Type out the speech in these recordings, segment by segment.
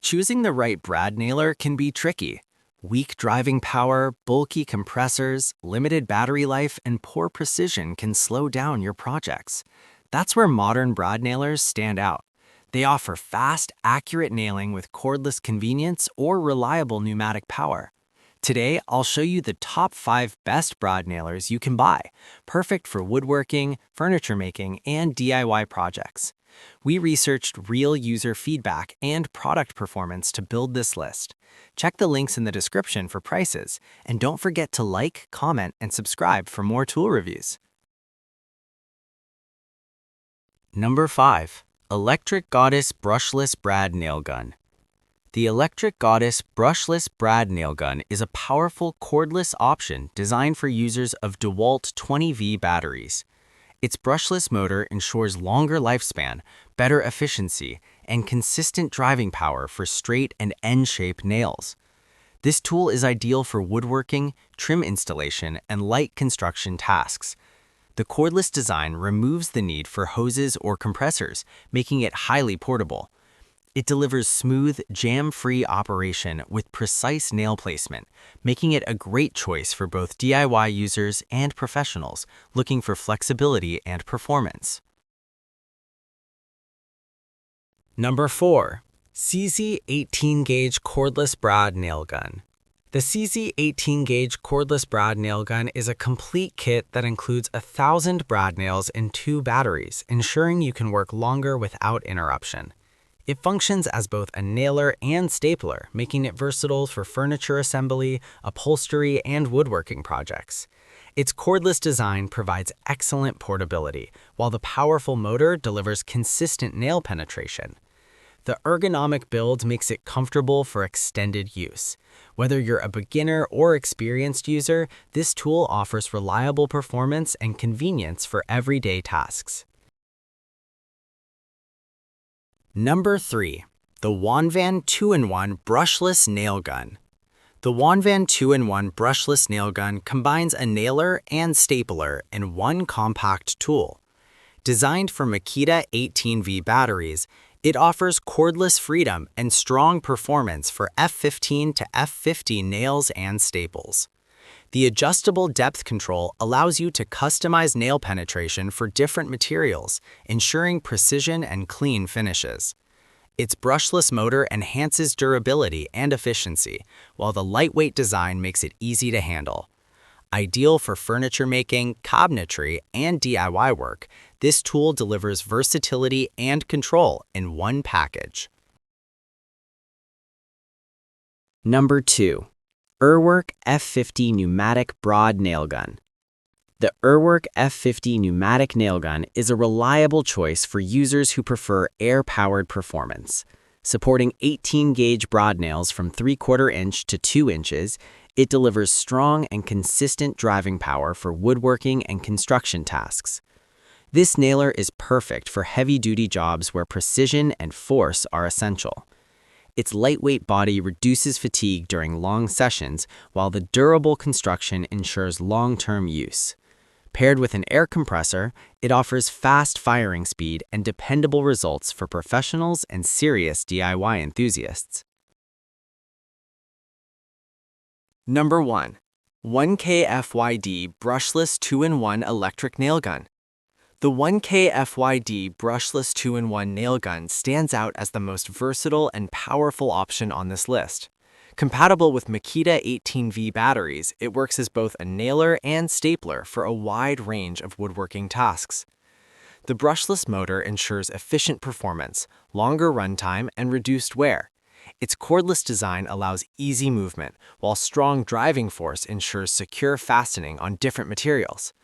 Choosing the right brad nailer can be tricky. Weak driving power, bulky compressors, limited battery life, and poor precision can slow down your projects. That's where modern brad nailers stand out. They offer fast, accurate nailing with cordless convenience or reliable pneumatic power. Today, I'll show you the top 5 best brad nailers you can buy, perfect for woodworking, furniture making, and DIY projects. We researched real user feedback and product performance to build this list. Check the links in the description for prices, and don't forget to like, comment, and subscribe for more tool reviews. Number 5. Electric Goddess Brushless Brad Nail Gun. The Electric Goddess Brushless Brad Nail Gun is a powerful cordless option designed for users of DeWalt 20V batteries. Its brushless motor ensures longer lifespan, better efficiency, and consistent driving power for straight and N-shaped nails. This tool is ideal for woodworking, trim installation, and light construction tasks. The cordless design removes the need for hoses or compressors, making it highly portable. It delivers smooth, jam-free operation with precise nail placement, making it a great choice for both DIY users and professionals looking for flexibility and performance. Number 4. SEESII 18-Gauge Cordless Brad Nail Gun. The SEESII 18-Gauge Cordless Brad Nail Gun is a complete kit that includes 1,000 brad nails and 2 batteries, ensuring you can work longer without interruption. It functions as both a nailer and stapler, making it versatile for furniture assembly, upholstery, and woodworking projects. Its cordless design provides excellent portability, while the powerful motor delivers consistent nail penetration. The ergonomic build makes it comfortable for extended use. Whether you're a beginner or experienced user, this tool offers reliable performance and convenience for everyday tasks. Number 3. The ONEVAN 2-in-1 Brushless Nail Gun. The ONEVAN 2-in-1 Brushless Nail Gun combines a nailer and stapler in one compact tool. Designed for Makita 18V batteries, it offers cordless freedom and strong performance for F15 to F50 nails and staples. The adjustable depth control allows you to customize nail penetration for different materials, ensuring precision and clean finishes. Its brushless motor enhances durability and efficiency, while the lightweight design makes it easy to handle. Ideal for furniture making, cabinetry, and DIY work, this tool delivers versatility and control in one package. Number 2. ERWERK F50 Pneumatic Broad Nail Gun. The ERWERK F50 Pneumatic Nail Gun is a reliable choice for users who prefer air-powered performance. Supporting 18-gauge broad nails from 3/4 inch to 2 inches, it delivers strong and consistent driving power for woodworking and construction tasks. This nailer is perfect for heavy-duty jobs where precision and force are essential. Its lightweight body reduces fatigue during long sessions, while the durable construction ensures long-term use. Paired with an air compressor, it offers fast firing speed and dependable results for professionals and serious DIY enthusiasts. Number 1. ONEKFYD Brushless 2-in-1 Electric Nail Gun. The ONEKFYD Brushless 2-in-1 Nail Gun stands out as the most versatile and powerful option on this list. Compatible with Makita 18V batteries, it works as both a nailer and stapler for a wide range of woodworking tasks. The brushless motor ensures efficient performance, longer runtime, and reduced wear. Its cordless design allows easy movement, while strong driving force ensures secure fastening on different materials.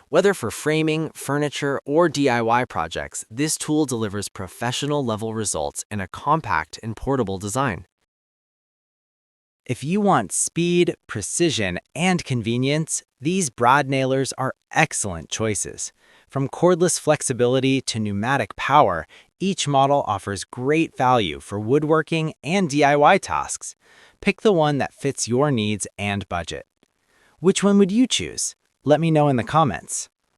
Whether for framing, furniture, or DIY projects, this tool delivers professional-level results in a compact and portable design. If you want speed, precision, and convenience, these brad nailers are excellent choices. From cordless flexibility to pneumatic power, each model offers great value for woodworking and DIY tasks. Pick the one that fits your needs and budget. Which one would you choose? Let me know in the comments.